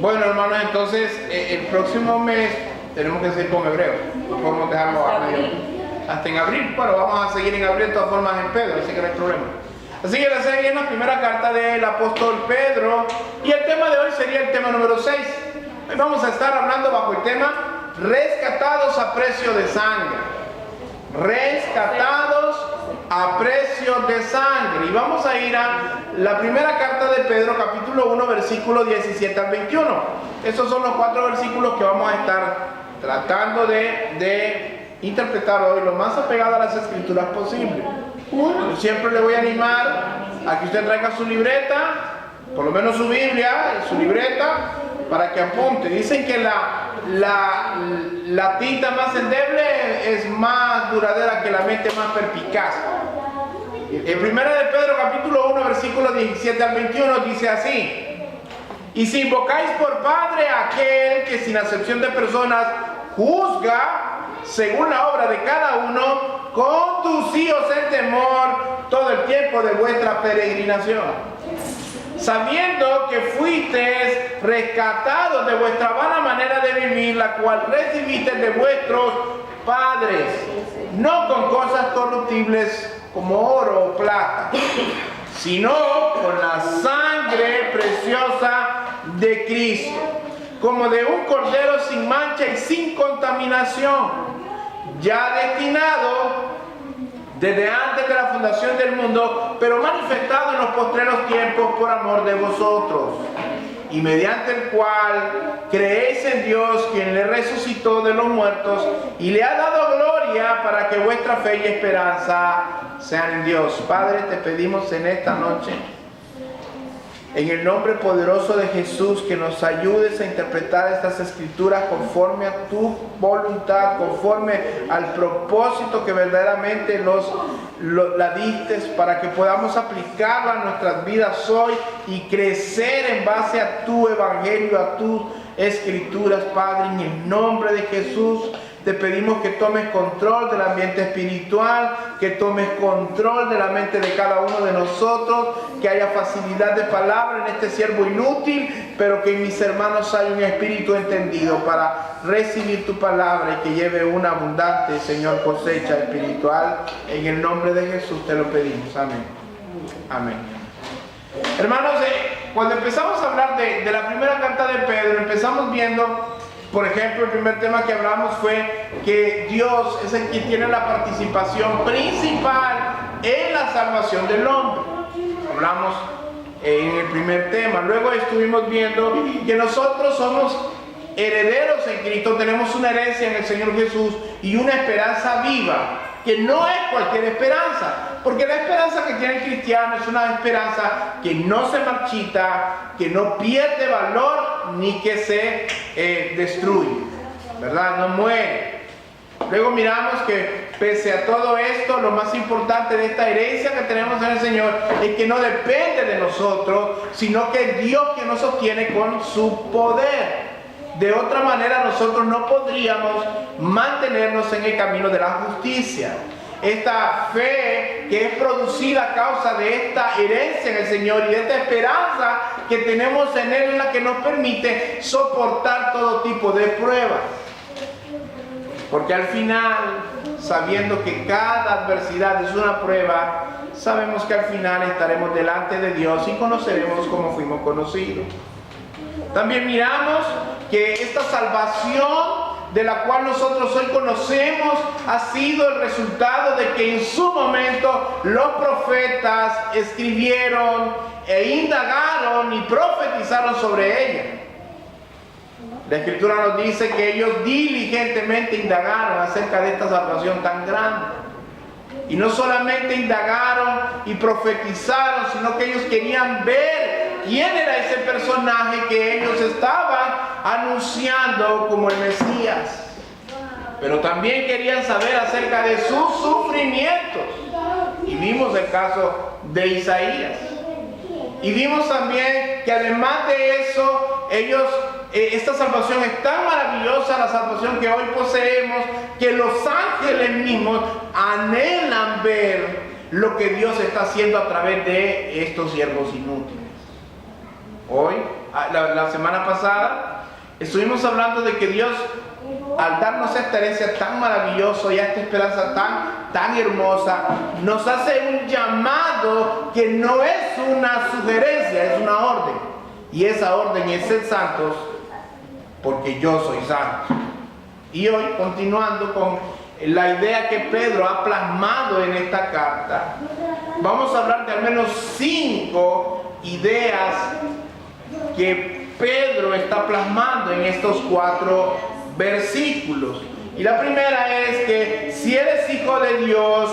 Bueno, hermanos, entonces el próximo mes tenemos que seguir con Hebreos. No podemos dejarlo a medio. Hasta en abril. Bueno, vamos a seguir en abril de todas formas en Pedro, así que no hay problema. Así que la serie es la primera carta del apóstol Pedro. Y el tema de hoy sería el tema número 6. Hoy vamos a estar hablando bajo el tema rescatados a precio de sangre. Rescatados a precio de sangre. Y vamos a ir a la primera carta de Pedro, capítulo 1, versículo 17 al 21. Estos son los 4 versículos que vamos a estar tratando de interpretar hoy lo más apegado a las escrituras posible. Yo siempre le voy a animar a que usted traiga su libreta, por lo menos su Biblia, su libreta, para que apunte. Dicen que la tinta más endeble es más duradera que la mente más perspicaz. En primera de Pedro capítulo 1 versículos 17 al 21 dice así: y si invocáis por Padre a aquel que sin acepción de personas juzga según la obra de cada uno, conducíos en temor todo el tiempo de vuestra peregrinación, sabiendo que fuisteis rescatados de vuestra vana manera de vivir, la cual recibisteis de vuestros padres, no con cosas corruptibles como oro o plata, sino con la sangre preciosa de Cristo, como de un cordero sin mancha y sin contaminación, ya destinado desde antes de la fundación del mundo, pero manifestado en los postreros tiempos por amor de vosotros, y mediante el cual creéis en Dios, quien le resucitó de los muertos y le ha dado gloria, para que vuestra fe y esperanza sean en Dios. Padre, te pedimos en esta noche, en el nombre poderoso de Jesús, que nos ayudes a interpretar estas escrituras conforme a tu voluntad, conforme al propósito que verdaderamente la diste, para que podamos aplicarla a nuestras vidas hoy y crecer en base a tu evangelio, a tus escrituras. Padre, en el nombre de Jesús, te pedimos que tomes control del ambiente espiritual, que tomes control de la mente de cada uno de nosotros, que haya facilidad de palabra en este siervo inútil, pero que en mis hermanos haya un espíritu entendido para recibir tu palabra y que lleve una abundante, Señor, cosecha espiritual. En el nombre de Jesús te lo pedimos. Amén. Amén. Hermanos, cuando empezamos a hablar de la primera carta de Pedro, empezamos viendo, por ejemplo, el primer tema que hablamos fue que Dios es el que tiene la participación principal en la salvación del hombre. Hablamos en el primer tema. Luego estuvimos viendo que nosotros somos herederos en Cristo, tenemos una herencia en el Señor Jesús y una esperanza viva, que no es cualquier esperanza, porque la esperanza que tiene el cristiano es una esperanza que no se marchita, que no pierde valor ni que se destruye, ¿verdad? No muere. Luego miramos que pese a todo esto, lo más importante de esta herencia que tenemos en el Señor es que no depende de nosotros, sino que es Dios quien nos sostiene con su poder. De otra manera nosotros no podríamos mantenernos en el camino de la justicia. Esta fe que es producida a causa de esta herencia en el Señor y de esta esperanza que tenemos en Él, es la que nos permite soportar todo tipo de pruebas. Porque al final, sabiendo que cada adversidad es una prueba, sabemos que al final estaremos delante de Dios y conoceremos como fuimos conocidos. También miramos que esta salvación de la cual nosotros hoy conocemos ha sido el resultado de que en su momento los profetas escribieron e indagaron y profetizaron sobre ella. La Escritura nos dice que ellos diligentemente indagaron acerca de esta salvación tan grande. Y no solamente indagaron y profetizaron, sino que ellos querían ver quién era ese personaje que ellos estaban anunciando como el Mesías. Pero también querían saber acerca de sus sufrimientos. Y vimos el caso de Isaías. Y vimos también que además de eso, esta salvación es tan maravillosa, la salvación que hoy poseemos, que los ángeles mismos anhelan ver lo que Dios está haciendo a través de estos siervos inútiles. Hoy, la semana pasada, estuvimos hablando de que Dios, al darnos esta herencia tan maravillosa y esta esperanza tan hermosa, nos hace un llamado que no es una sugerencia, es una orden. Y esa orden es ser santos, porque yo soy santo. Y hoy, continuando con la idea que Pedro ha plasmado en esta carta, vamos a hablar de al menos 5 ideas que Pedro está plasmando en estos 4 versículos. Y la primera es que si eres hijo de Dios,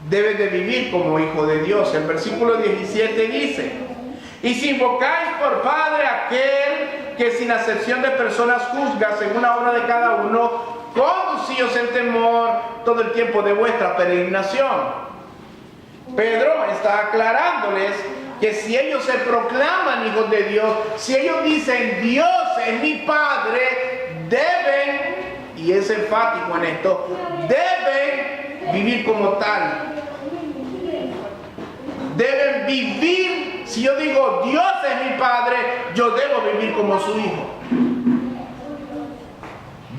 debes de vivir como hijo de Dios. El versículo 17 dice: y si invocáis por Padre a aquel que sin acepción de personas juzga según la obra de cada uno, conducíos en temor todo el tiempo de vuestra peregrinación. Pedro está aclarándoles que si ellos se proclaman hijos de Dios, si ellos dicen Dios es mi Padre, deben, y es enfático en esto, deben vivir como tal. Deben vivir, si yo digo Dios es mi Padre, yo debo vivir como su hijo.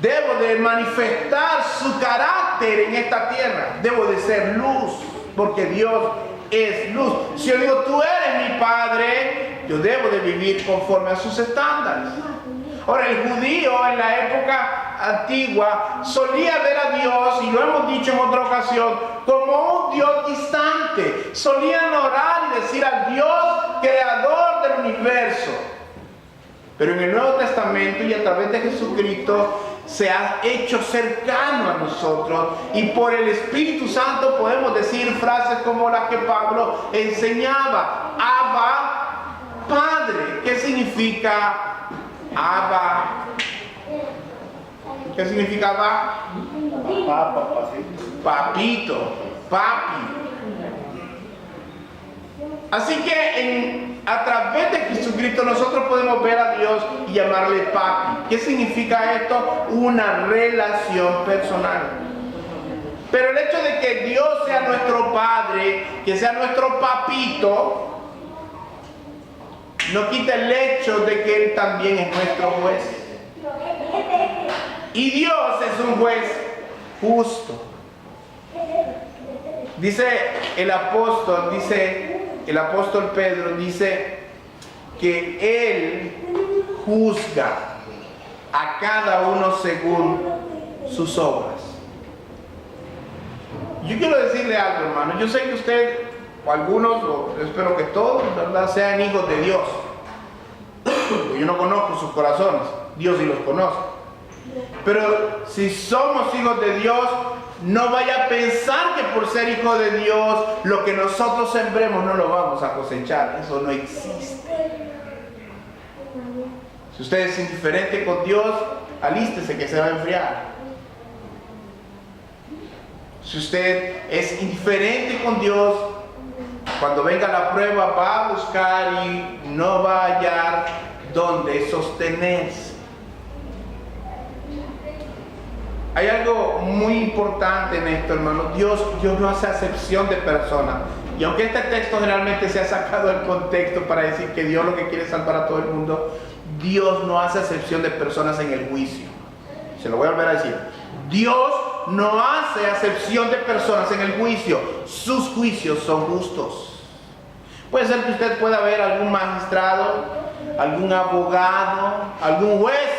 Debo de manifestar su carácter en esta tierra. Debo de ser luz, porque Dios es luz. Si yo digo tú eres mi Padre, yo debo de vivir conforme a sus estándares. Ahora, el judío en la época antigua solía ver a Dios, y lo hemos dicho en otra ocasión, como un Dios distante. Solían orar y decir al Dios creador del universo. Pero en el Nuevo Testamento y a través de Jesucristo se ha hecho cercano a nosotros, y por el Espíritu Santo podemos decir frases como las que Pablo enseñaba. Abba, Padre. ¿Qué significa Abba? ¿Qué significa Abba? Papito, papi. Así que a través de Jesucristo nosotros podemos ver a Dios y llamarle papi. ¿Qué significa esto? Una relación personal. Pero el hecho de que Dios sea nuestro Padre, que sea nuestro papito, no quita el hecho de que Él también es nuestro juez. Y Dios es un juez justo. Dice el apóstol Pedro, dice que Él juzga a cada uno según sus obras. Yo quiero decirle algo, hermano. Yo sé que usted, o algunos, o espero que todos, ¿verdad?, sean hijos de Dios. Yo no conozco sus corazones, Dios sí los conoce. Pero si somos hijos de Dios, no vaya a pensar que por ser hijo de Dios, lo que nosotros sembremos no lo vamos a cosechar. Eso no existe. Si usted es indiferente con Dios, alístese que se va a enfriar. Si usted es indiferente con Dios, cuando venga la prueba va a buscar y no va a hallar donde sostenerse. Hay algo muy importante en esto, hermano. Dios no hace acepción de personas. Y aunque este texto generalmente se ha sacado del contexto para decir que Dios lo que quiere es salvar a todo el mundo, Dios no hace acepción de personas en el juicio. Se lo voy a volver a decir. Dios no hace acepción de personas en el juicio. Sus juicios son justos. Puede ser que usted pueda ver algún magistrado, algún abogado, algún juez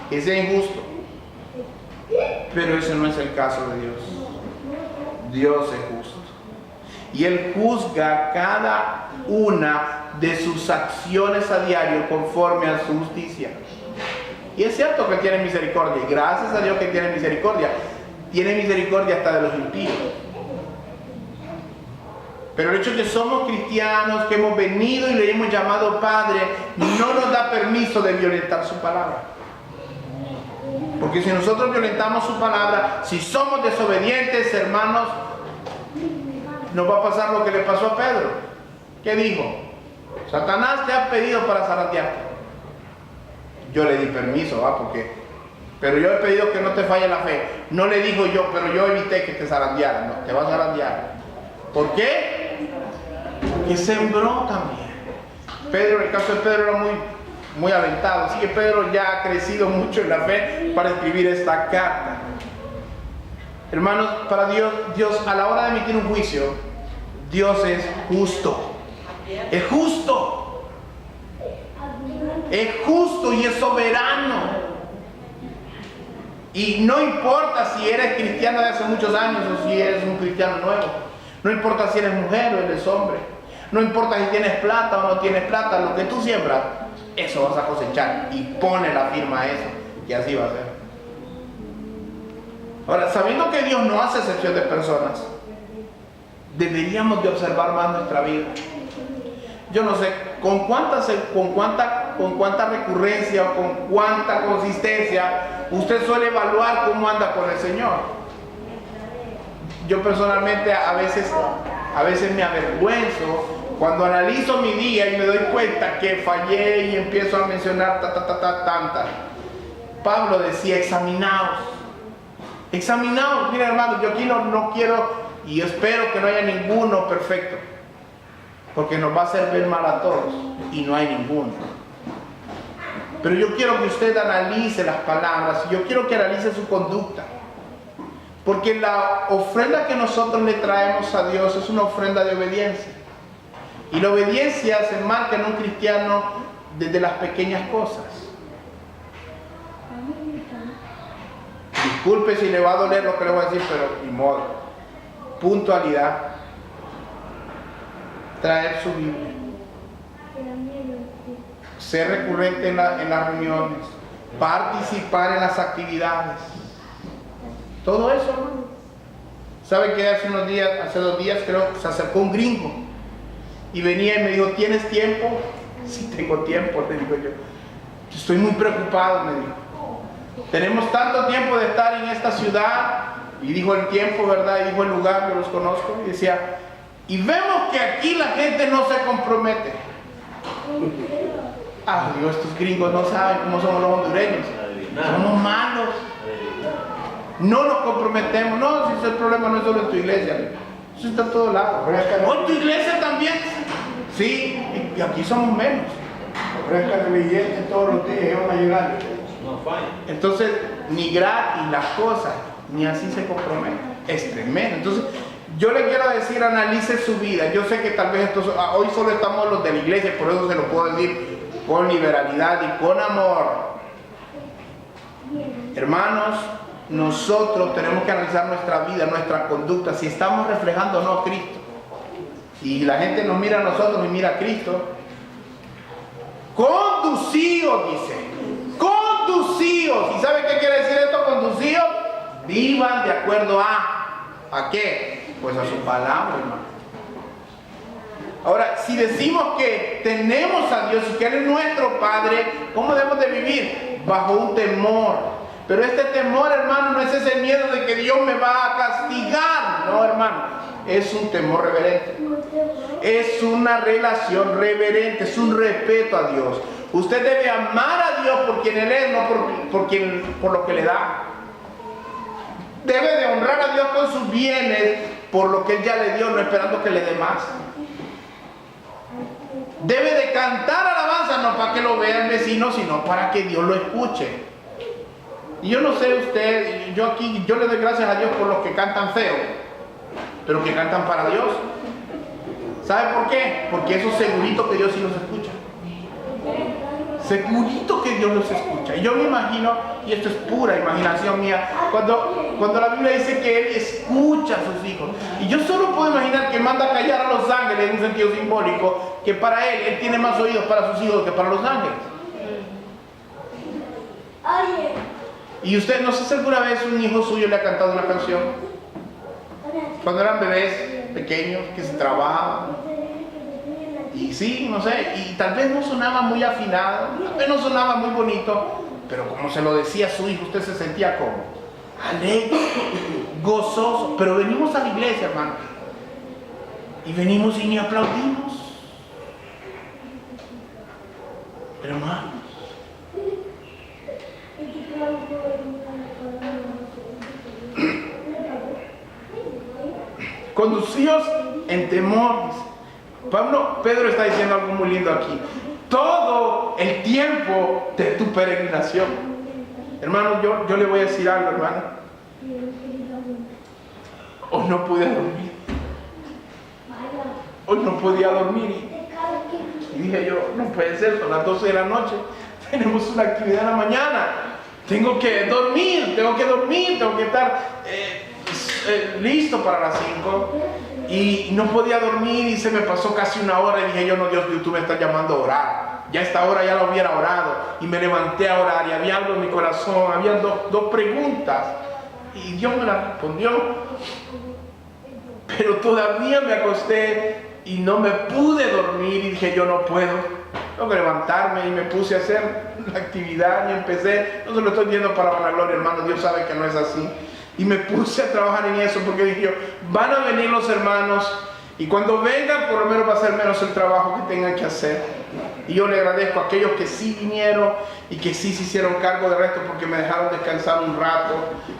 que sea injusto. Pero ese no es el caso de Dios. Dios es justo. Y Él juzga cada una de sus acciones a diario conforme a su justicia. Y es cierto que Él tiene misericordia. Y gracias a Dios que tiene misericordia. Tiene misericordia hasta de los impíos. Pero el hecho de que somos cristianos, que hemos venido y le hemos llamado Padre, no nos da permiso de violentar su palabra. Porque si nosotros violentamos su palabra, si somos desobedientes, hermanos, nos va a pasar lo que le pasó a Pedro. ¿Qué dijo? Satanás te ha pedido para zarandearte. Yo le di permiso, pero yo he pedido que no te falle la fe. No le dijo yo, pero yo evité que te zarandeara. No, te vas a zarandear. ¿Por qué? Porque sembró también. Pedro, el caso de Pedro era muy aventado, así que Pedro ya ha crecido mucho en la fe para escribir esta carta. Hermanos, para Dios a la hora de emitir un juicio, Dios es justo. Es justo. Es justo y es soberano. Y no importa si eres cristiano de hace muchos años o si eres un cristiano nuevo. No importa si eres mujer o eres hombre. No importa si tienes plata o no tienes plata. Lo que tú siembras, eso vas a cosechar. Y pone la firma a eso. Y así va a ser. Ahora, sabiendo que Dios no hace excepción de personas, deberíamos de observar más nuestra vida. Yo no sé con cuánta recurrencia o con cuánta consistencia usted suele evaluar cómo anda con el Señor. Yo personalmente a veces me avergüenzo cuando analizo mi día y me doy cuenta que fallé y empiezo a mencionar tanta. Pablo decía: examinaos. Mira, hermano, yo aquí no quiero y espero que no haya ninguno perfecto, porque nos va a hacer ver mal a todos y no hay ninguno. Pero yo quiero que usted analice las palabras, yo quiero que analice su conducta, porque la ofrenda que nosotros le traemos a Dios es una ofrenda de obediencia, y la obediencia se marca en un cristiano desde las pequeñas cosas. Disculpe si le va a doler lo que le voy a decir, pero ni modo. Puntualidad, traer su Biblia, ser recurrente en las reuniones, participar en las actividades, todo eso, hermano. ¿Sabe que hace 2 días creo, se acercó un gringo y venía y me dijo: ¿tienes tiempo? Sí, tengo tiempo, le digo yo. Estoy muy preocupado, me dijo. Tenemos tanto tiempo de estar en esta ciudad, y dijo el tiempo, ¿verdad? Y dijo el lugar, yo los conozco, y decía: y vemos que aquí la gente no se compromete. Ah, Dios, estos gringos no saben cómo somos los hondureños. Somos malos. No nos comprometemos. No, si el problema no es solo en tu iglesia, eso está en todos lados. ¿O en tu iglesia también? Sí, y aquí somos menos. Ofrezcan el billete todos los días y van a llegar. Entonces, ni gratis las cosas, ni así se comprometen. Es tremendo. Entonces, yo le quiero decir, analice su vida. Yo sé que tal vez hoy solo estamos los de la iglesia, por eso se lo puedo decir con liberalidad y con amor. Hermanos, nosotros tenemos que analizar nuestra vida, nuestra conducta, si estamos reflejando o no a Cristo. Si la gente nos mira a nosotros y mira a Cristo, conducíos, dice. Conducíos. ¿Y sabe qué quiere decir esto, conducíos? Vivan de acuerdo ¿a qué? Pues a su palabra, hermano. Ahora, si decimos que tenemos a Dios y que Él es nuestro Padre, ¿cómo debemos de vivir? Bajo un temor. Pero este temor, hermano, no es ese miedo de que Dios me va a castigar. No, hermano. Es un temor reverente. Es una relación reverente. Es un respeto a Dios. Usted debe amar a Dios por quien Él es, no por lo que le da. Debe de honrar a Dios con sus bienes por lo que Él ya le dio, no esperando que le dé más. Debe de cantar alabanza, no para que lo vea el vecino, sino para que Dios lo escuche. Y yo no sé usted, yo le doy gracias a Dios por los que cantan feo, pero que cantan para Dios. ¿Sabe por qué? Porque eso segurito que Dios sí los escucha. Segurito que Dios los escucha. Y yo me imagino, y esto es pura imaginación mía, cuando la Biblia dice que Él escucha a sus hijos. Y yo solo puedo imaginar que manda a callar a los ángeles en un sentido simbólico, que para Él tiene más oídos para sus hijos que para los ángeles. Y usted, no sé si alguna vez un hijo suyo le ha cantado una canción. Cuando eran bebés pequeños, que se trabajaban. Y sí, no sé, y tal vez no sonaba muy afinado, tal vez no sonaba muy bonito, pero como se lo decía a su hijo, usted se sentía como alegre, gozoso. Pero venimos a la iglesia, hermano, y venimos y ni aplaudimos. Hermanos, conducíos en temor. Pedro está diciendo algo muy lindo aquí. todo el tiempo de tu peregrinación. Hermano, yo le voy a decir algo, hermano. Hoy no pude dormir. Hoy no podía dormir. Y dije yo, no puede ser, son las 12 de la noche. Tenemos una actividad en la mañana. Tengo que dormir, tengo que estar listo para las 5. Y no podía dormir y se me pasó casi una hora y dije yo, no, Dios, tú me estás llamando a orar. Ya a esta hora ya lo hubiera orado. Y me levanté a orar y había algo en mi corazón, había dos preguntas. Y Dios me las respondió. Pero todavía me acosté y no me pude dormir y dije yo, no puedo. Tengo que levantarme y me puse a hacer la actividad y empecé. No se lo estoy viendo para vanagloria, hermano, Dios sabe que no es así. Y me puse a trabajar en eso porque dije yo, van a venir los hermanos y cuando vengan por lo menos va a ser menos el trabajo que tengan que hacer. Y yo le agradezco a aquellos que sí vinieron y que sí se hicieron cargo del resto porque me dejaron descansar un rato.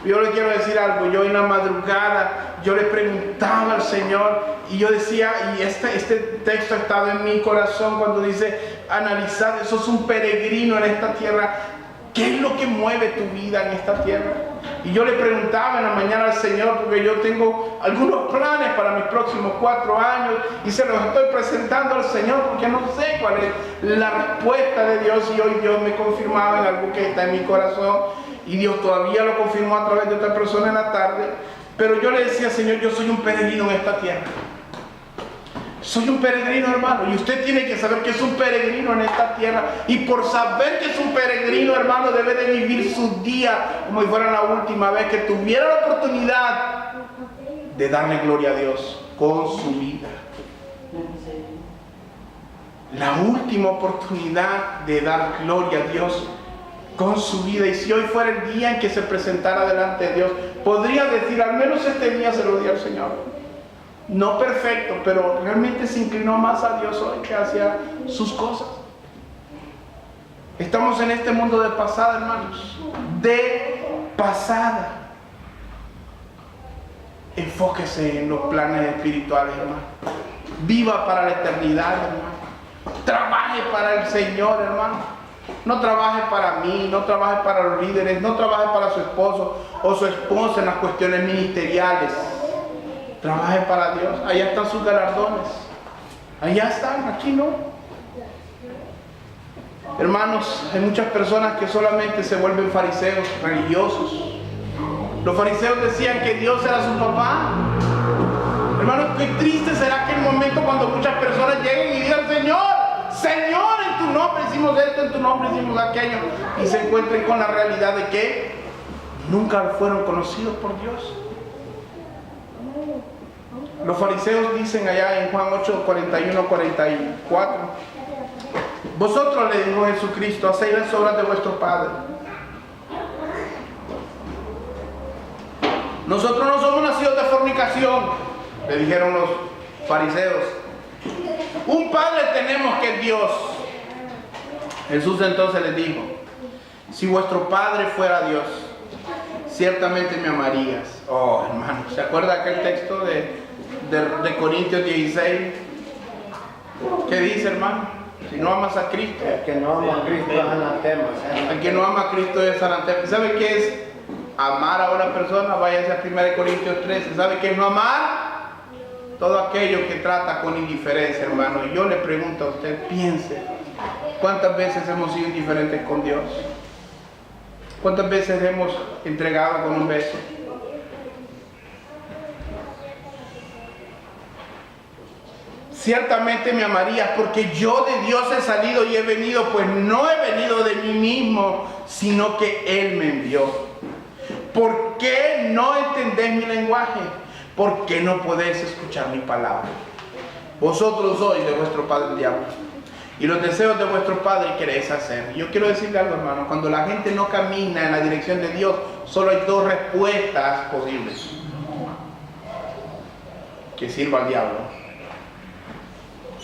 Yo le quiero decir algo, yo en la madrugada, yo le preguntaba al Señor y yo decía, y este texto ha estado en mi corazón cuando dice, analizar, sos un peregrino en esta tierra, ¿qué es lo que mueve tu vida en esta tierra? Y yo le preguntaba en la mañana al Señor, porque yo tengo algunos planes para mis próximos 4 años y se los estoy presentando al Señor porque no sé cuál es la respuesta de Dios. Y hoy Dios me confirmaba en algo que está en mi corazón y Dios todavía lo confirmó a través de otra persona en la tarde. Pero yo le decía, Señor, yo soy un peregrino en esta tierra. Soy un peregrino, hermano, y usted tiene que saber que es un peregrino en esta tierra. Y por saber que es un peregrino, hermano, debe de vivir su día como si fuera la última vez que tuviera la oportunidad de darle gloria a Dios con su vida. La última oportunidad de dar gloria a Dios con su vida. Y si hoy fuera el día en que se presentara delante de Dios, podría decir, al menos este día se lo di al Señor. No perfecto, pero realmente se inclinó más a Dios hoy que hacia sus cosas. Estamos en este mundo de pasada, hermanos. De pasada. Enfóquese en los planes espirituales, hermano. Viva para la eternidad, hermano. Trabaje para el Señor, hermano. No trabaje para mí, no trabaje para los líderes, no trabaje para su esposo o su esposa en las cuestiones ministeriales. Trabaje para Dios. Allá están sus galardones. Allá están, aquí no. Hermanos, hay muchas personas que solamente se vuelven fariseos religiosos. Los fariseos decían que Dios era su papá. Hermanos, qué triste será aquel momento cuando muchas personas lleguen y digan, Señor, Señor, en tu nombre hicimos esto, en tu nombre hicimos aquello, y se encuentren con la realidad de que nunca fueron conocidos por Dios. Los fariseos dicen allá en Juan 8, 41, 44, vosotros, le dijo Jesucristo, hacéis las obras de vuestro Padre. Nosotros no somos nacidos de fornicación, le dijeron los fariseos. Un Padre tenemos que es Dios. Jesús entonces les dijo, si vuestro Padre fuera Dios, ciertamente me amarías. Oh, hermano, ¿se acuerda aquel texto de Corintios 16? ¿Qué dice, hermano? Si no amas a Cristo, El que no ama a Cristo es anatema. el que no ama a Cristo es anatema. ¿Sabe qué es amar a una persona? Váyase a 1 Corintios 13. ¿Sabe qué es no amar? Todo aquello que trata con indiferencia, hermano. Y yo le pregunto a usted, piense, ¿cuántas veces hemos sido indiferentes con Dios? ¿Cuántas veces hemos entregado con un beso? Ciertamente me amarías porque yo de Dios he salido y he venido, pues no he venido de mí mismo, sino que Él me envió. ¿Por qué no entendéis mi lenguaje? ¿Por qué no podéis escuchar mi palabra? Vosotros sois de vuestro padre el diablo, y los deseos de vuestro padre queréis hacer. Yo quiero decirle algo, hermano, cuando la gente no camina en la dirección de Dios, solo hay 2 respuestas posibles: que sirva al diablo,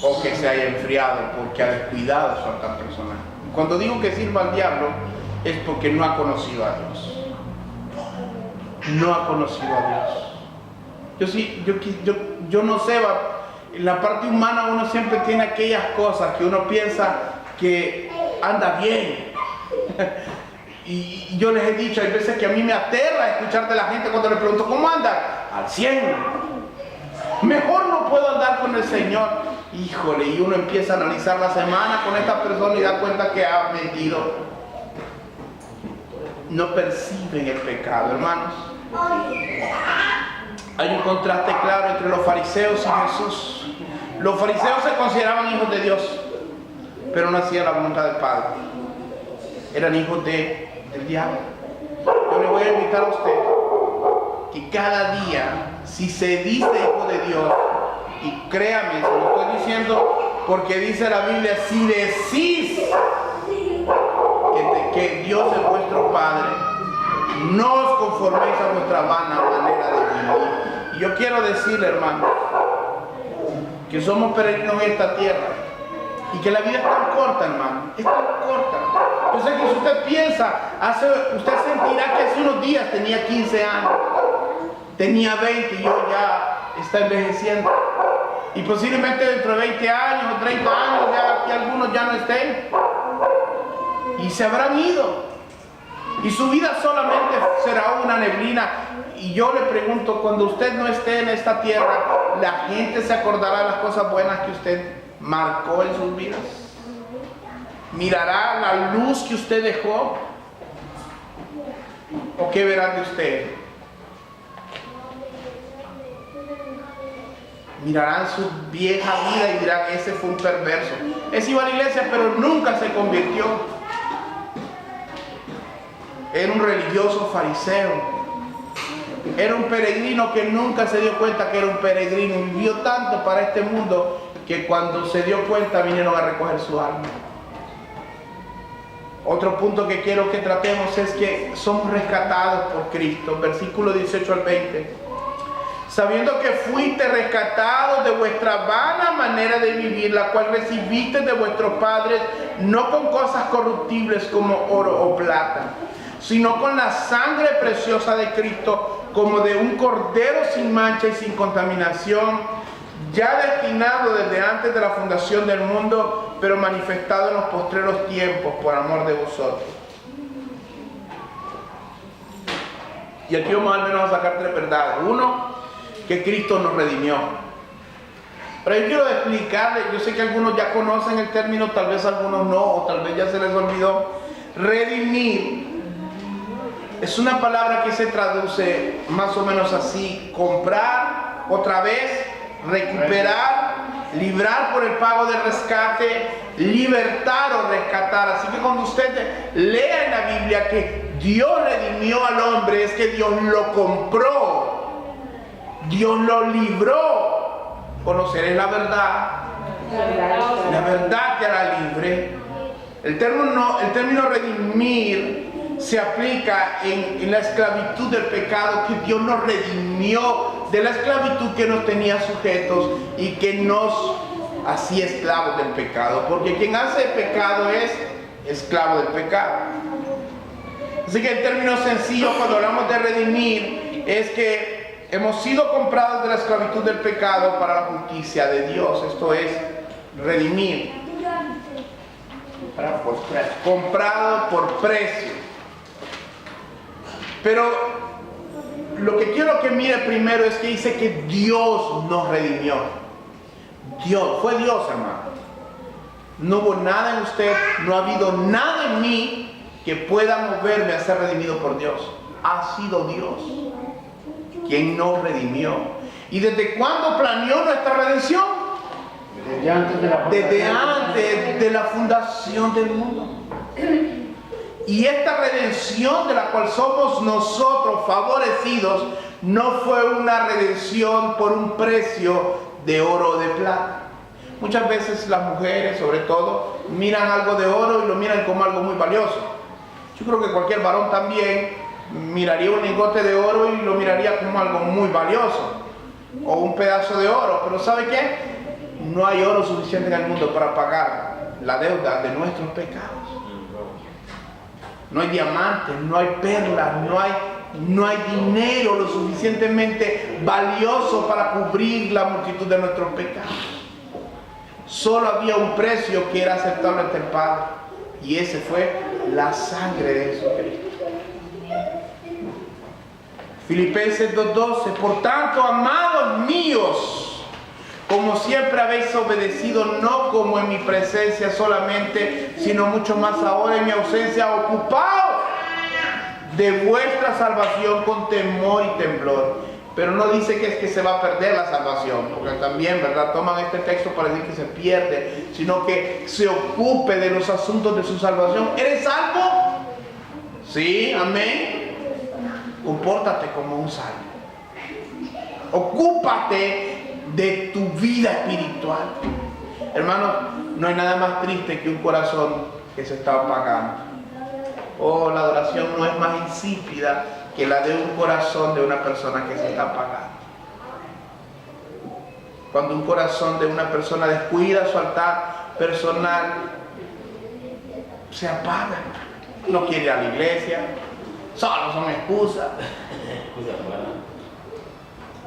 o que se haya enfriado porque ha descuidado a su alta persona. Cuando digo que sirva al diablo, es porque no ha conocido a Dios. No ha conocido a Dios. Yo no sé, en la parte humana uno siempre tiene aquellas cosas que uno piensa que anda bien. Y yo les he dicho, hay veces que a mí me aterra escuchar de la gente cuando le pregunto, ¿cómo anda? Al 100. Mejor no puedo andar con el Señor. Híjole, y uno empieza a analizar la semana con esta persona y da cuenta que ha mentido. No perciben el pecado, hermanos. Hay un contraste claro entre los fariseos y Jesús. Los fariseos se consideraban hijos de Dios, pero no hacían la voluntad del Padre. Eran hijos del diablo. Yo le voy a invitar a usted que cada día, si se dice hijo de Dios, y créame, se lo estoy diciendo porque dice la Biblia, si decís que Dios es vuestro Padre, no os conforméis a vuestra vana manera de vivir. Y yo quiero decirle, hermano, que somos peregrinos en esta tierra y que la vida es tan corta, hermano, es tan corta. Yo sé que si usted piensa, usted sentirá que hace unos días tenía 15 años, tenía 20 y yo ya está envejeciendo. Y posiblemente dentro de 20 años o 30 años ya que algunos ya no estén. Y se habrán ido. Y su vida solamente será una neblina. Y yo le pregunto, cuando usted no esté en esta tierra, ¿la gente se acordará de las cosas buenas que usted marcó en sus vidas? ¿Mirará la luz que usted dejó? ¿O qué verán de usted? Mirarán su vieja vida y dirán, ese fue un perverso. Ese iba a la iglesia, pero nunca se convirtió. Era un religioso fariseo. Era un peregrino que nunca se dio cuenta que era un peregrino. Vivió tanto para este mundo que cuando se dio cuenta vinieron a recoger su alma. Otro punto que quiero que tratemos es que somos rescatados por Cristo. Versículo 18 al 20. Sabiendo que fuiste rescatados de vuestra vana manera de vivir, la cual recibiste de vuestros padres, no con cosas corruptibles como oro o plata, sino con la sangre preciosa de Cristo, como de un cordero sin mancha y sin contaminación, ya destinado desde antes de la fundación del mundo, pero manifestado en los postreros tiempos por amor de vosotros. Y aquí vamos al menos a sacar 3 verdades. Uno, que Cristo nos redimió. Pero yo quiero explicarle, yo sé que algunos ya conocen el término, tal vez algunos no, o tal vez ya se les olvidó. Redimir es una palabra que se traduce más o menos así: comprar otra vez, recuperar, librar por el pago de rescate, libertar o rescatar. Así que cuando usted lea en la Biblia que Dios redimió al hombre, es que Dios lo compró, Dios lo libró. Conoceréis la verdad, la verdad te hará libre. El término redimir se aplica en la esclavitud del pecado, que Dios nos redimió de la esclavitud que nos tenía sujetos y que nos hacía esclavos del pecado, porque quien hace pecado es esclavo del pecado. Así que el término sencillo cuando hablamos de redimir es que hemos sido comprados de la esclavitud del pecado para la justicia de Dios. Esto es redimir. Comprado por precio. Pero lo que quiero que mire primero es que dice que Dios nos redimió. Dios, fue Dios, hermano. No hubo nada en usted, no ha habido nada en mí que pueda moverme a ser redimido por Dios. Ha sido Dios quien nos redimió. ¿Y desde cuándo planeó nuestra redención? Desde antes de la fundación del mundo. Y esta redención de la cual somos nosotros favorecidos no fue una redención por un precio de oro o de plata. Muchas veces las mujeres, sobre todo, miran algo de oro y lo miran como algo muy valioso. Yo creo que cualquier varón también miraría un lingote de oro y lo miraría como algo muy valioso, o un pedazo de oro. Pero ¿sabe qué? No hay oro suficiente en el mundo para pagar la deuda de nuestros pecados. No hay diamantes, no hay perlas, no hay dinero lo suficientemente valioso para cubrir la multitud de nuestros pecados. solo había un precio que era aceptable ante el Padre, y ese fue la sangre de Jesucristo. Filipenses 2:12, por tanto, amados míos, como siempre habéis obedecido, no como en mi presencia solamente, sino mucho más ahora en mi ausencia, ocupaos de vuestra salvación con temor y temblor. Pero no dice que es que se va a perder la salvación, porque también, ¿verdad?, toman este texto para decir que se pierde, sino que se ocupe de los asuntos de su salvación. ¿Eres salvo? Sí, amén. Compórtate como un salvo. Ocúpate de tu vida espiritual. Hermanos, no hay nada más triste que un corazón que se está apagando. Oh, la adoración no es más insípida que la de un corazón de una persona que se está apagando. Cuando un corazón de una persona descuida su altar personal, se apaga. No quiere ir a la iglesia, solo son excusas.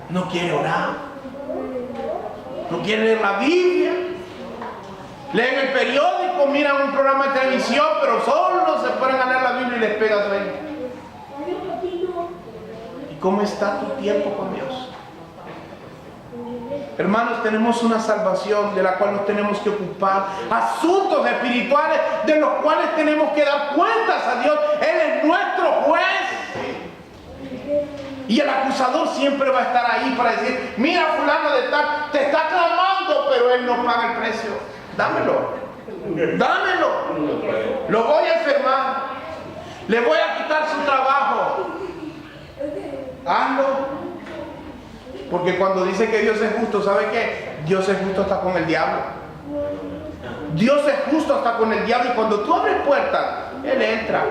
No quiere orar, no quiere leer la Biblia. Leen el periódico, miran un programa de televisión, pero solo se ponen a leer la Biblia y les pega sueño. ¿Y cómo está tu tiempo con Dios? Hermanos, tenemos una salvación de la cual nos tenemos que ocupar. Asuntos espirituales de los cuales tenemos que dar cuentas a Dios. Él es nuestro juez. Y el acusador siempre va a estar ahí para decir, mira, fulano de tal, te está clamando, pero él no paga el precio. Dámelo. Dámelo. Lo voy a enfermar. Le voy a quitar su trabajo. Hazlo. Porque cuando dice que Dios es justo, ¿sabe qué? Dios es justo hasta con el diablo. Dios es justo hasta con el diablo. Y cuando tú abres puertas, Él entra.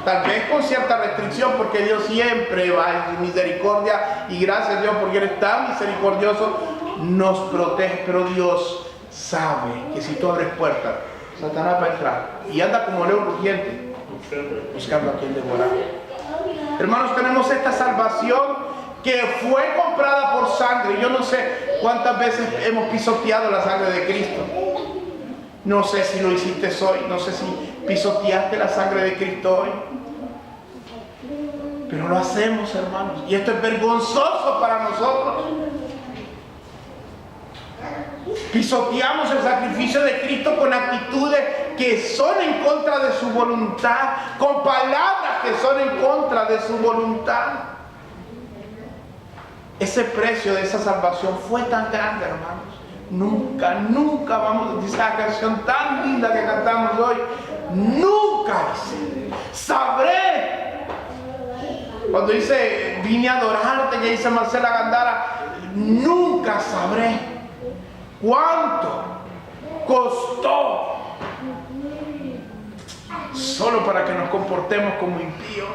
Tal vez con cierta restricción, porque Dios siempre va en su misericordia. Y gracias a Dios, porque Él es tan misericordioso, nos protege. Pero Dios sabe que si tú abres puertas, Satanás va a entrar. Y anda como león rugiente, buscando a quien devorar. Hermanos, tenemos esta salvación que fue comprada por sangre. Yo no sé cuántas veces hemos pisoteado la sangre de Cristo. No sé si lo hiciste hoy, no sé si pisoteaste la sangre de Cristo hoy. Pero lo hacemos, hermanos, y esto es vergonzoso para nosotros. Pisoteamos el sacrificio de Cristo con actitudes que son en contra de su voluntad, con palabras que son en contra de su voluntad. Ese precio de esa salvación fue tan grande, hermanos. Nunca vamos, dice la canción tan linda que cantamos hoy, nunca dice, sabré. Cuando dice, vine a adorarte, que dice Marcela Gandara, nunca sabré cuánto costó solo para que nos comportemos como impíos.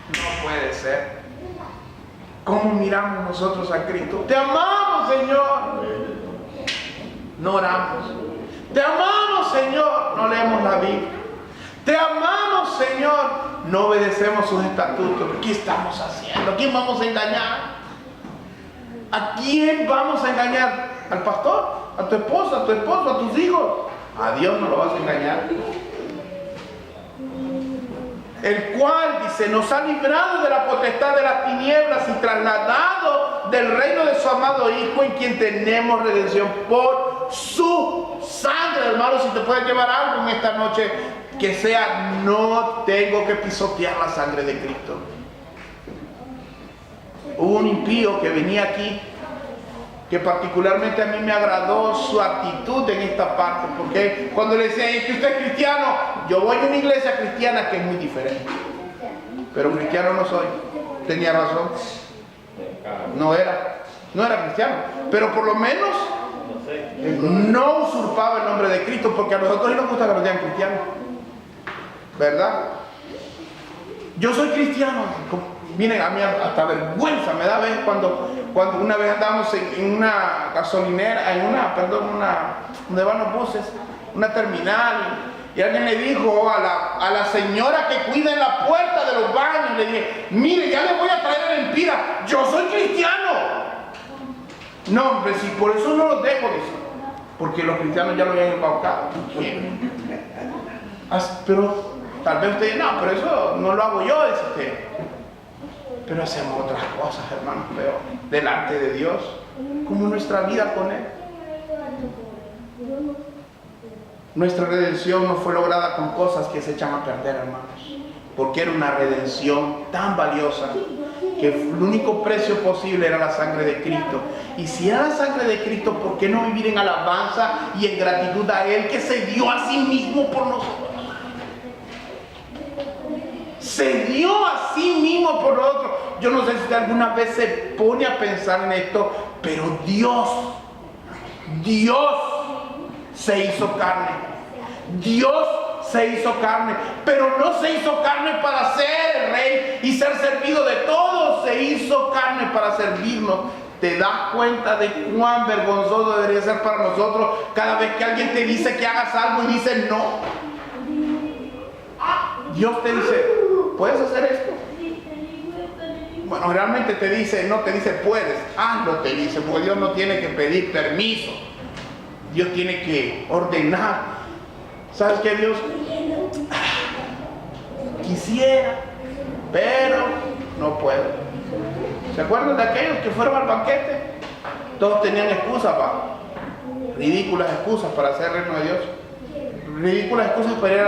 No puede ser. ¿Cómo miramos nosotros a Cristo? Te amamos, Señor. No oramos. Te amamos, Señor. No leemos la Biblia. Te amamos, Señor. No obedecemos sus estatutos. ¿Qué estamos haciendo? ¿A quién vamos a engañar? ¿A quién vamos a engañar? ¿Al pastor? ¿A tu esposa? ¿A tu esposo? ¿A tus hijos? A Dios no lo vas a engañar. El cual, dice, nos ha librado de la potestad de las tinieblas y trasladado del reino de su amado Hijo, en quien tenemos redención por su sangre. Hermano, si te puedes llevar algo en esta noche, que sea, no tengo que pisotear la sangre de Cristo. Hubo un impío que venía aquí, que particularmente a mí me agradó su actitud en esta parte, porque cuando le decía, ¿es que usted es cristiano? Yo voy a una iglesia cristiana que es muy diferente, pero cristiano no soy. Tenía razón, no era cristiano, pero por lo menos no usurpaba el nombre de Cristo, porque a nosotros sí nos gusta que nos digan cristianos, ¿verdad? Yo soy cristiano. Miren, a mí hasta vergüenza me da vez cuando una vez andábamos en una gasolinera, donde van los buses, una terminal, y alguien le dijo a la señora que cuida en la puerta de los baños, le dije, mire, ya le voy a traer el empira, yo soy cristiano. No, hombre, si por eso no los dejo, dice, porque los cristianos ya lo habían embaucado. Pero tal vez usted dice, no, pero eso no lo hago yo, dice usted. Pero hacemos otras cosas, hermanos, peor, delante de Dios, como nuestra vida con Él. Nuestra redención no fue lograda con cosas que se echan a perder, hermanos, porque era una redención tan valiosa que el único precio posible era la sangre de Cristo. Y si era la sangre de Cristo, ¿por qué no vivir en alabanza y en gratitud a Él, que se dio a sí mismo por nosotros? Se dio a sí mismo por nosotros. Yo no sé si usted alguna vez se pone a pensar en esto, pero Dios se hizo carne. Dios se hizo carne, pero no se hizo carne para ser el rey y ser servido de todos. Se hizo carne para servirnos. ¿Te das cuenta de cuán vergonzoso debería ser para nosotros cada vez que alguien te dice que hagas algo y dices no? Dios te dice, ¿puedes hacer esto? Bueno, realmente te dice, no te dice puedes, hazlo, te dice, porque Dios no tiene que pedir permiso. Dios tiene que ordenar. ¿Sabes qué, Dios? Quisiera, pero no puedo. ¿Se acuerdan de aquellos que fueron al banquete? Todos tenían excusas, ridículas excusas para hacer el reino de Dios. Ridículas excusas para ir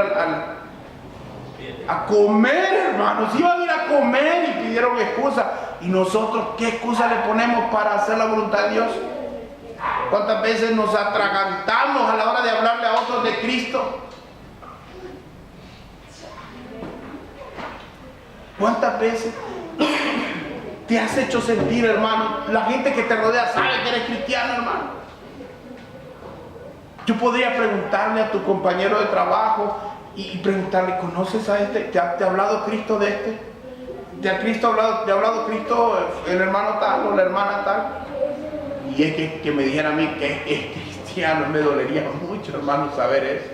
a comer, hermanos. Iban a ir a comer y pidieron excusas. ¿Y nosotros qué excusa le ponemos para hacer la voluntad de Dios? ¿Cuántas veces nos atragantamos a la hora de hablarle a otros de Cristo? ¿Cuántas veces te has hecho sentir, hermano? La gente que te rodea sabe que eres cristiano, hermano. Yo podría preguntarle a tu compañero de trabajo y preguntarle, ¿conoces a este? ¿Te ha hablado Cristo de este? ¿Te ha hablado Cristo el hermano tal o la hermana tal? Y es que me dijera a mí que es cristiano, me dolería mucho, hermano, saber eso.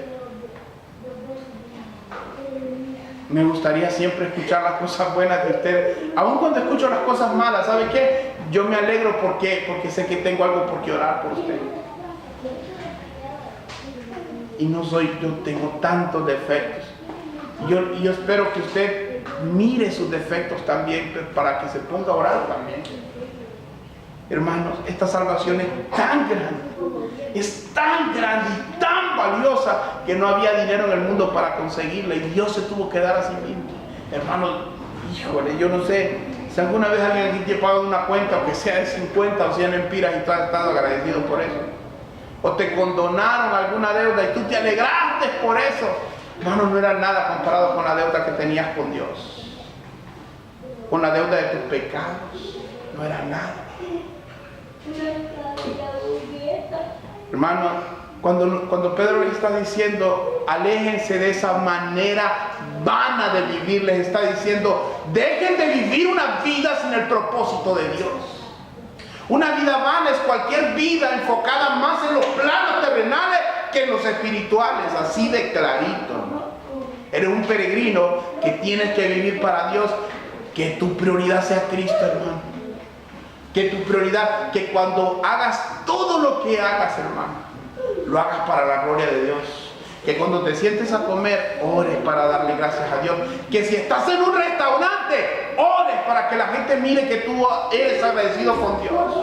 Me gustaría siempre escuchar las cosas buenas de ustedes. Aun cuando escucho las cosas malas, ¿sabe qué? Yo me alegro porque sé que tengo algo por qué orar por usted. Y yo tengo tantos defectos. Yo espero que usted mire sus defectos también para que se ponga a orar también. Hermanos, esta salvación es tan grande y tan valiosa que no había dinero en el mundo para conseguirla y Dios se tuvo que dar a sí mismo. Hermanos, híjole, yo no sé si alguna vez alguien aquí te ha pagado una cuenta, aunque sea de 50 o 100 empiras, y tú has estado agradecido por eso. O te condonaron alguna deuda y tú te alegraste por eso. Hermano, no era nada comparado con la deuda que tenías con Dios. Con la deuda de tus pecados. No era nada. Hermano, cuando Pedro les está diciendo aléjense de esa manera vana de vivir, les está diciendo dejen de vivir una vida sin el propósito de Dios. Una vida vana es cualquier vida enfocada más en los planos terrenales que en los espirituales, así de clarito, ¿no? Eres un peregrino que tienes que vivir para Dios, que tu prioridad sea Cristo, hermano. Que tu prioridad, que cuando hagas todo lo que hagas, hermano, lo hagas para la gloria de Dios. Que cuando te sientes a comer, ores para darle gracias a Dios. Que si estás en un restaurante, ores para que la gente mire que tú eres agradecido con Dios.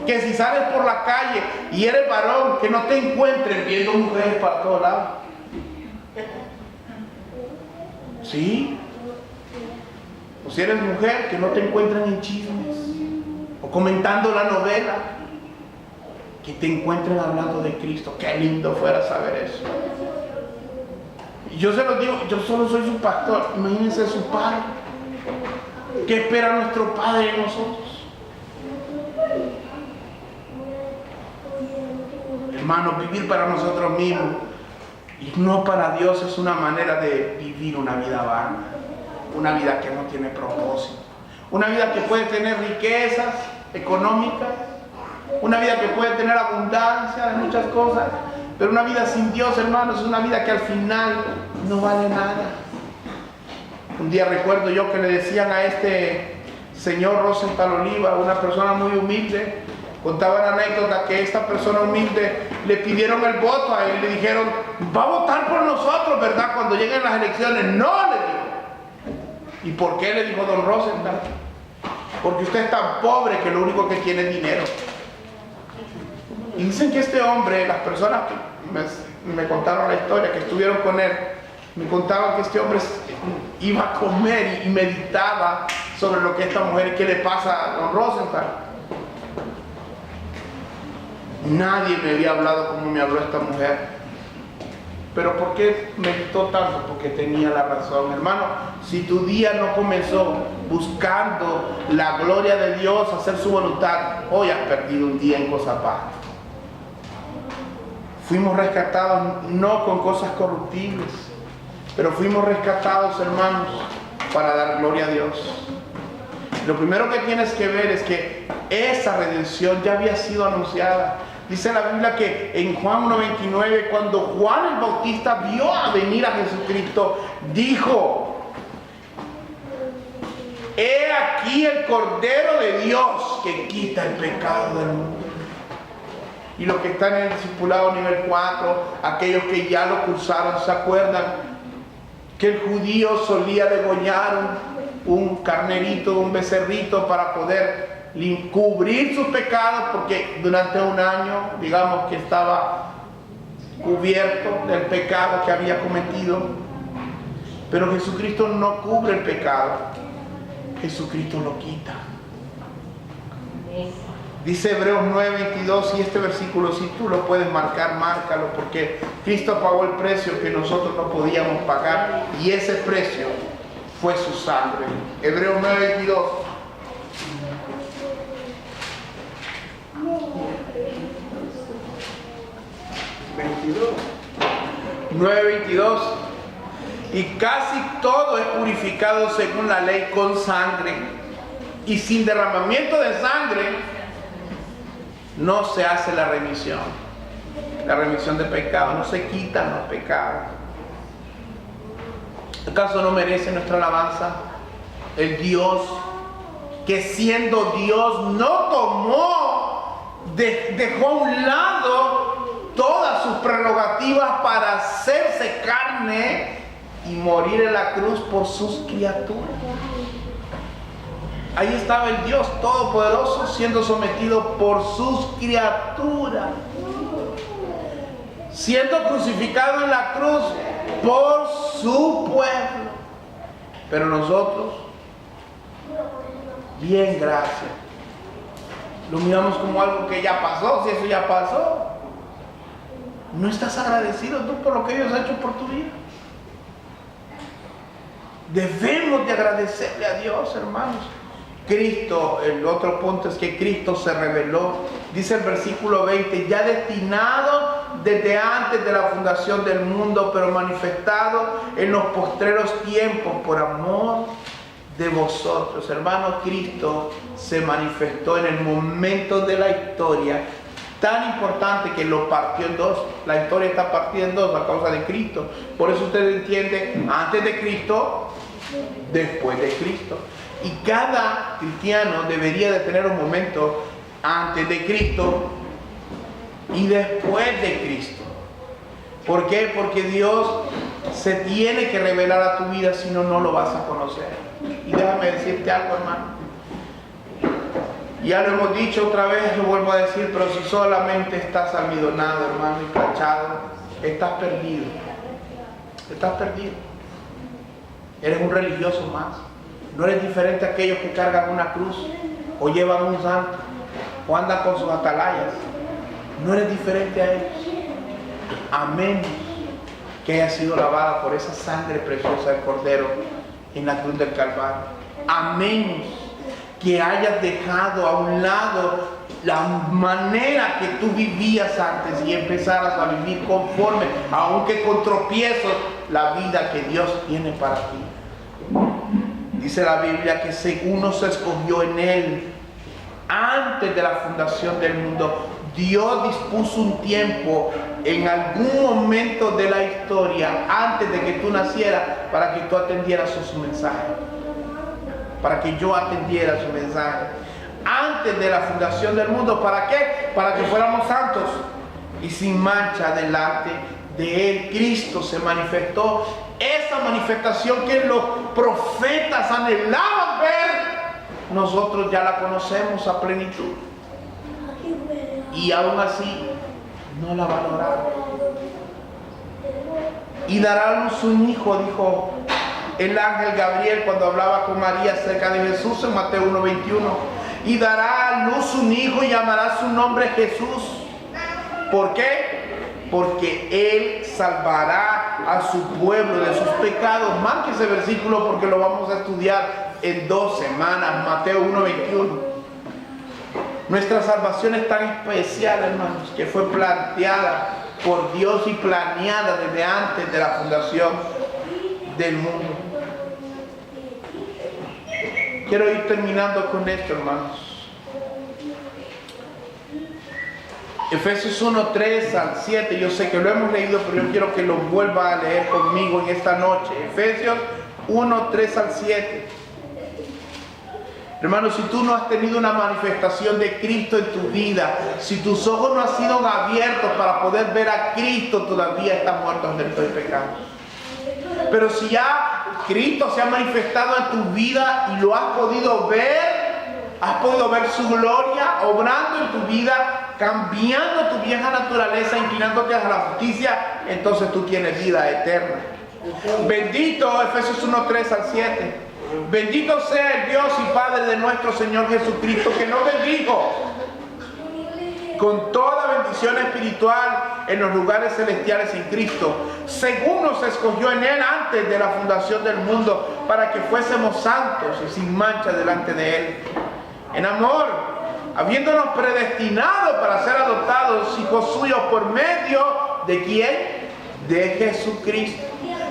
Que si sales por la calle y eres varón, que no te encuentres viendo mujeres para todos lados. ¿Sí? O si eres mujer, que no te encuentren en chismes o comentando la novela, que te encuentren hablando de Cristo. Qué lindo fuera saber eso. Y yo se los digo, yo solo soy su pastor. Imagínense su padre. ¿Qué espera nuestro Padre de nosotros? Hermanos, vivir para nosotros mismos y no para Dios es una manera de vivir una vida vana, una vida que no tiene propósito, una vida que puede tener riquezas económicas, una vida que puede tener abundancia de muchas cosas, pero una vida sin Dios, hermanos, es una vida que al final no vale nada. Un día recuerdo yo que le decían a este señor Rosenthal Oliva, una persona muy humilde, Contaban anécdotas que esta persona humilde le pidieron el voto a él, le dijeron, va a votar por nosotros, ¿verdad? Cuando lleguen las elecciones. No, le dijo. ¿Y por qué? Le dijo don Rosenthal. Porque usted es tan pobre que lo único que tiene es dinero. Y dicen que este hombre, las personas que me contaron la historia, que estuvieron con él, me contaban que este hombre iba a comer y meditaba sobre lo que esta mujer, qué le pasa a don Rosenthal. Nadie me había hablado como me habló esta mujer. Pero ¿por qué meditó tanto? Porque tenía la razón. Hermano, si tu día no comenzó buscando la gloria de Dios, hacer su voluntad, hoy has perdido un día en cosas bajas. Fuimos rescatados no con cosas corruptibles, pero fuimos rescatados, hermanos, para dar gloria a Dios. Lo primero que tienes que ver es que esa redención ya había sido anunciada. Dice la Biblia que en Juan 1:29, cuando Juan el Bautista vio a venir a Jesucristo, dijo: he aquí el Cordero de Dios que quita el pecado del mundo. Y los que están en el discipulado nivel 4, aquellos que ya lo cursaron, ¿se acuerdan? Que el judío solía degollar un carnerito, un becerrito para poder cubrir sus pecados, porque durante un año, digamos que estaba cubierto del pecado que había cometido. Pero Jesucristo no cubre el pecado, Jesucristo lo quita. Dice Hebreos 9:22, y este versículo, si tú lo puedes marcar, márcalo, porque Cristo pagó el precio que nosotros no podíamos pagar, y ese precio fue su sangre. Hebreos 9:22. 9:22. Y casi todo es purificado según la ley con sangre, y sin derramamiento de sangre no se hace la remisión de pecados, no se quitan los pecados. ¿Acaso no merece nuestra alabanza el Dios que siendo Dios no tomó, dejó a un lado todas sus prerrogativas para hacerse carne y morir en la cruz por sus criaturas? Ahí estaba el Dios Todopoderoso siendo sometido por sus criaturas, siendo crucificado en la cruz por su pueblo. Pero nosotros, bien, gracias, lo miramos como algo que ya pasó. Si eso ya pasó, ¿no estás agradecido tú por lo que Dios ha hecho por tu vida? Debemos de agradecerle a Dios, hermanos. Cristo, el otro punto es que Cristo se reveló, dice el versículo 20, ya destinado desde antes de la fundación del mundo, pero manifestado en los postreros tiempos por amor de vosotros. Hermanos, Cristo se manifestó en el momento de la historia tan importante que lo partió en dos. La historia está partida en dos a causa de Cristo. Por eso usted entiende, antes de Cristo, después de Cristo. Y cada cristiano debería de tener un momento antes de Cristo y después de Cristo. ¿Por qué? Porque Dios se tiene que revelar a tu vida, si no, no lo vas a conocer. Y déjame decirte algo, hermano. Ya lo hemos dicho otra vez, lo vuelvo a decir, pero si solamente estás almidonado, hermano, y planchado, estás perdido. Estás perdido. Eres un religioso más. No eres diferente a aquellos que cargan una cruz o llevan un santo o andan con sus atalayas. No eres diferente a ellos, a menos que haya sido lavada por esa sangre preciosa del Cordero en la cruz del Calvario. A menos que hayas dejado a un lado la manera que tú vivías antes y empezaras a vivir conforme, aunque con tropiezos, la vida que Dios tiene para ti. Dice la Biblia que según nos escogió en Él antes de la fundación del mundo, Dios dispuso un tiempo en algún momento de la historia antes de que tú nacieras para que tú atendieras su mensaje, para que yo atendiera su mensaje. antes de la fundación del mundo. ¿Para qué? Para que fuéramos santos y sin mancha delante de Él. Cristo se manifestó. Esa manifestación que los profetas anhelaban ver, nosotros ya la conocemos a plenitud. Y aún así, no la valoraron. Y dará a luz un hijo, dijo el ángel Gabriel cuando hablaba con María acerca de Jesús en Mateo 1:21. Y dará a luz un hijo y llamará su nombre Jesús. ¿Por qué? Porque Él salvará a su pueblo de sus pecados. Marque ese versículo porque lo vamos a estudiar en 2 semanas. Mateo 1:21. Nuestra salvación es tan especial, hermanos, que fue planteada por Dios y planeada desde antes de la fundación del mundo. Quiero ir terminando con esto, hermanos. Efesios 1:3 al 7, yo sé que lo hemos leído, pero yo quiero que lo vuelva a leer conmigo en esta noche. Efesios 1:3 al 7. Hermanos, si tú no has tenido una manifestación de Cristo en tu vida, si tus ojos no han sido abiertos para poder ver a Cristo, todavía estás muerto en el pecado. Pero si ya Cristo se ha manifestado en tu vida y lo has podido ver su gloria obrando en tu vida, cambiando tu vieja naturaleza, inclinándote hacia la justicia, entonces tú tienes vida eterna. Bendito, Efesios 1:3 al 7. Bendito sea el Dios y Padre de nuestro Señor Jesucristo, que nos bendijo con toda bendición espiritual en los lugares celestiales en Cristo, según nos escogió en Él antes de la fundación del mundo, para que fuésemos santos y sin mancha delante de Él. En amor, habiéndonos predestinado para ser adoptados hijos suyos por medio de ¿quién? De Jesucristo,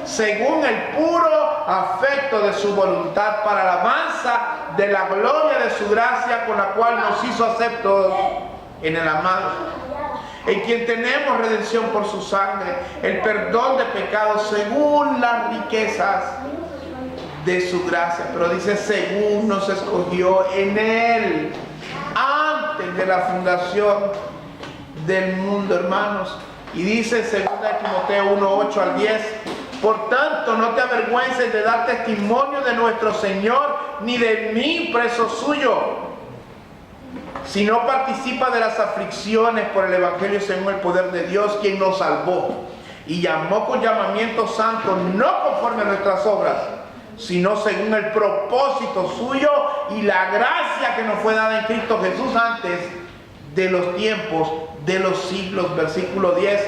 según el puro afecto de su voluntad, para la alabanza de la gloria de su gracia, con la cual nos hizo aceptos en el amado, en quien tenemos redención por su sangre, el perdón de pecados según las riquezas de su gracia. Pero dice, según nos escogió en Él antes de la fundación del mundo, hermanos. Y dice 2 Timoteo 1:8 al 10, por tanto no te avergüences de dar testimonio de nuestro Señor, ni de mí, preso suyo, si no participa de las aflicciones por el Evangelio según el poder de Dios, quien nos salvó y llamó con llamamiento santo, no conforme a nuestras obras, sino según el propósito suyo y la gracia que nos fue dada en Cristo Jesús antes de los tiempos de los siglos. Versículo 10,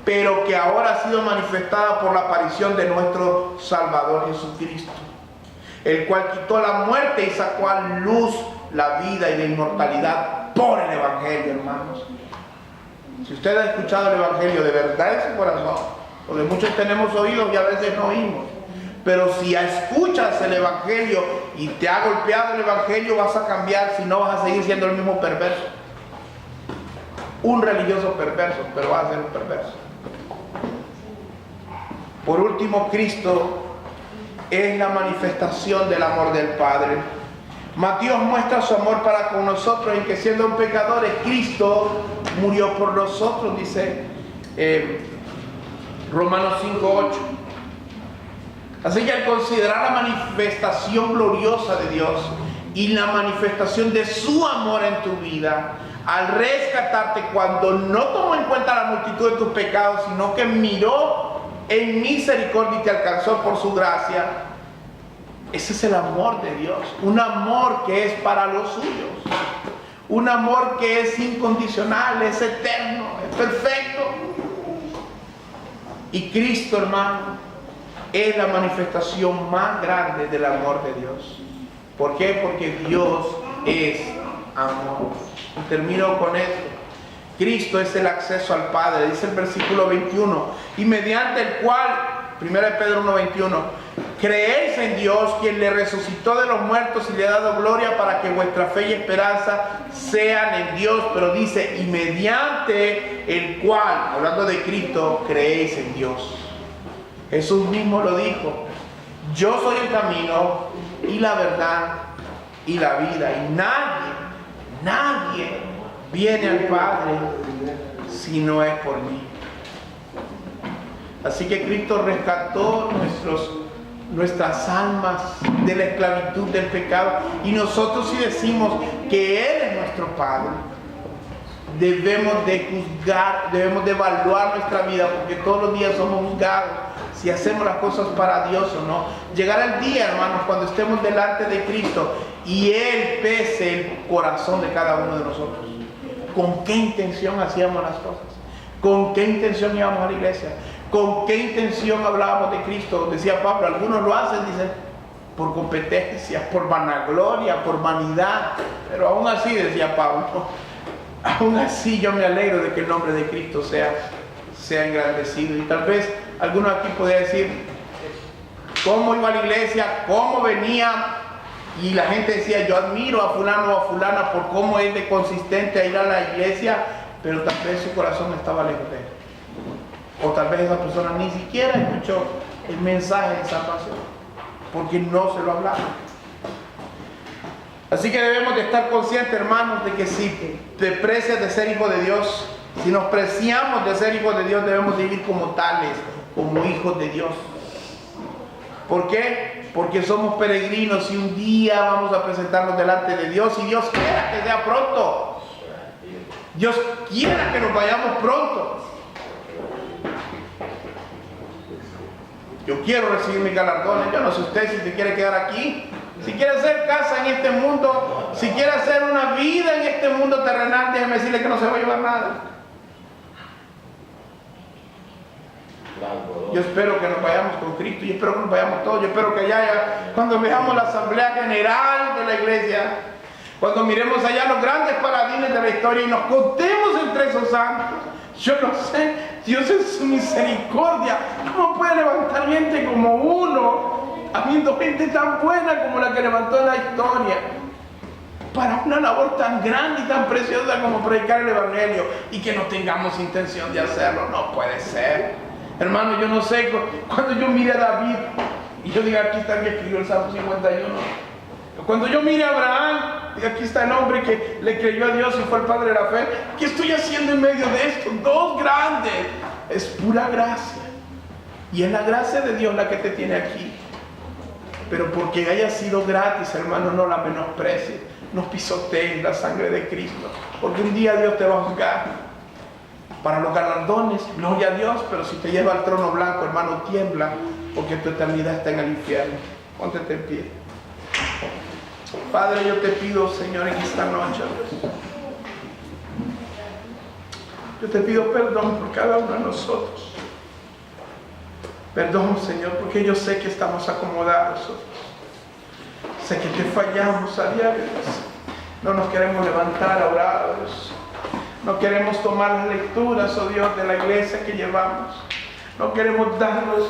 pero que ahora ha sido manifestada por la aparición de nuestro Salvador Jesucristo, el cual quitó la muerte y sacó a luz la vida y la inmortalidad por el Evangelio, hermanos. Si usted ha escuchado el Evangelio de verdad en su corazón, porque muchos tenemos oídos y a veces no oímos, pero si escuchas el Evangelio y te ha golpeado el Evangelio, vas a cambiar, si no vas a seguir siendo el mismo perverso. Un religioso perverso, pero vas a ser un perverso. Por último, Cristo es la manifestación del amor del Padre. Dios muestra su amor para con nosotros en que siendo pecadores, Cristo murió por nosotros, dice Romanos 5:8. Así que al considerar la manifestación gloriosa de Dios y la manifestación de su amor en tu vida, al rescatarte cuando no tomó en cuenta la multitud de tus pecados, sino que miró en misericordia y te alcanzó por su gracia, ese es el amor de Dios, un amor que es para los suyos, un amor que es incondicional, es eterno, es perfecto. Y Cristo, hermano, es la manifestación más grande del amor de Dios. ¿Por qué? Porque Dios es amor. Y termino con esto. Cristo es el acceso al Padre, dice el versículo 21, y mediante el cual, 1 Pedro 1:21, creéis en Dios, quien le resucitó de los muertos y le ha dado gloria, para que vuestra fe y esperanza sean en Dios. Pero dice, y mediante el cual, hablando de Cristo, creéis en Dios. Jesús mismo lo dijo, yo soy el camino y la verdad y la vida, y nadie Nadie viene al Padre si no es por mí. Así que Cristo rescató nuestras almas de la esclavitud del pecado. Y nosotros, si decimos que Él es nuestro Padre, debemos de juzgar, debemos de evaluar nuestra vida, porque todos los días somos juzgados si hacemos las cosas para Dios o no. Llegará el día, hermanos, cuando estemos delante de Cristo y Él pese el corazón de cada uno de nosotros. ¿Con qué intención hacíamos las cosas? ¿Con qué intención íbamos a la iglesia? ¿Con qué intención hablábamos de Cristo? Decía Pablo, algunos lo hacen, dicen, por competencia, por vanagloria, por vanidad. Pero aún así, decía Pablo, aún así yo me alegro de que el nombre de Cristo sea engrandecido. Y tal vez alguno aquí podría decir, ¿cómo iba a la iglesia? ¿Cómo venía? Y la gente decía, yo admiro a fulano o a fulana por cómo es de consistente a ir a la iglesia, pero tal vez su corazón estaba lejos de él. O tal vez esa persona ni siquiera escuchó el mensaje de salvación, porque no se lo hablaba. Así que debemos de estar conscientes, hermanos, de que si te precias de ser hijo de Dios, si nos preciamos de ser hijos de Dios, debemos de vivir como tales, como hijos de Dios. ¿Por qué? Porque somos peregrinos y un día vamos a presentarnos delante de Dios, y Dios quiera que sea pronto. Dios quiera que nos vayamos pronto. Yo quiero recibir mis galardones. Yo no sé usted si se quiere quedar aquí, si quiere hacer casa en este mundo, si quiere hacer una vida en este mundo terrenal, déjeme decirle que no se va a llevar nada. Yo espero que nos vayamos con Cristo, yo espero que nos vayamos todos, yo espero que allá, cuando veamos la asamblea general de la iglesia, cuando miremos allá los grandes paladines de la historia y nos contemos entre esos santos, yo no sé, Dios en su misericordia, ¿cómo puede levantar gente como uno, habiendo gente tan buena como la que levantó en la historia, para una labor tan grande y tan preciosa como predicar el Evangelio, y que no tengamos intención de hacerlo? No puede ser. Hermano, yo no sé, cuando yo mire a David, y yo diga, aquí está el que escribió el Salmo 51, cuando yo mire a Abraham, y aquí está el hombre que le creyó a Dios y fue el padre de la fe, ¿qué estoy haciendo en medio de esto? Dos grandes. Es pura gracia, y es la gracia de Dios la que te tiene aquí. Pero porque haya sido gratis, hermano, no la menosprecies, no pisotees la sangre de Cristo, porque un día Dios te va a juzgar. Para los galardones, gloria a Dios, pero si te lleva al trono blanco, hermano, tiembla, porque tu eternidad está en el infierno. Póntete en pie. Padre, yo te pido, Señor, en esta noche, yo te pido perdón por cada uno de nosotros. Perdón, Señor, porque yo sé que estamos acomodados. Sé que te fallamos a diario. No nos queremos levantar a orar, Dios. No queremos tomar las lecturas, oh Dios, de la iglesia que llevamos. No queremos darnos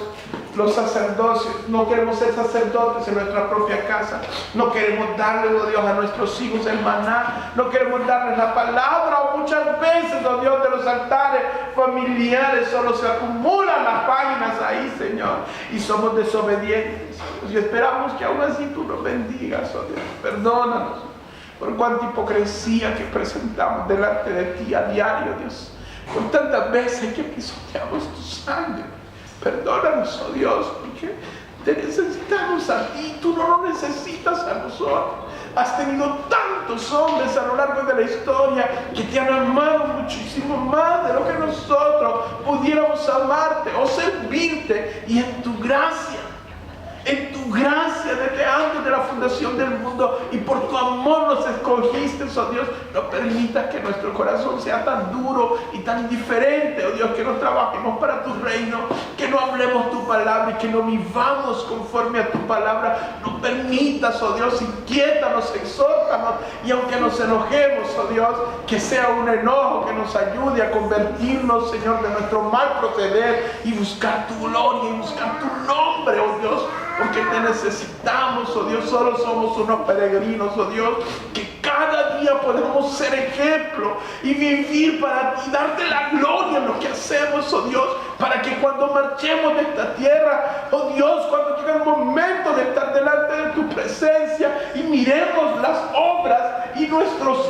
los sacerdocios. No queremos ser sacerdotes en nuestra propia casa. No queremos darle, oh Dios, a nuestros hijos el maná. No queremos darles la palabra. O muchas veces, oh Dios, de los altares familiares solo se acumulan las páginas ahí, Señor. Y somos desobedientes. Y esperamos que aún así tú nos bendigas, oh Dios. Perdónanos por cuánta hipocresía que presentamos delante de ti a diario, Dios. Por tantas veces que pisoteamos tu sangre. Perdónanos, oh Dios, porque te necesitamos a ti. Tú no lo necesitas a nosotros. Has tenido tantos hombres a lo largo de la historia que te han amado muchísimo más de lo que nosotros pudiéramos amarte o servirte. Y en tu gracia, desde antes de la fundación del mundo, y por tu amor nos escogiste, oh Dios. No permitas que nuestro corazón sea tan duro y tan indiferente, oh Dios, que no trabajemos para tu reino, que no hablemos tu palabra y que no vivamos conforme a tu palabra. No permitas, oh Dios, inquiétanos, exhórtanos, y aunque nos enojemos, oh Dios, que sea un enojo que nos ayude a convertirnos, Señor, de nuestro mal proceder y buscar tu gloria y buscar tu nombre, oh Dios. Porque te necesitamos, oh Dios. Solo somos unos peregrinos, oh Dios, que cada día podamos ser ejemplo y vivir para y darte la gloria en lo que hacemos, oh Dios, para que cuando marchemos de esta tierra, oh Dios, cuando llegue el momento de estar delante de tu presencia y miremos las obras y nuestros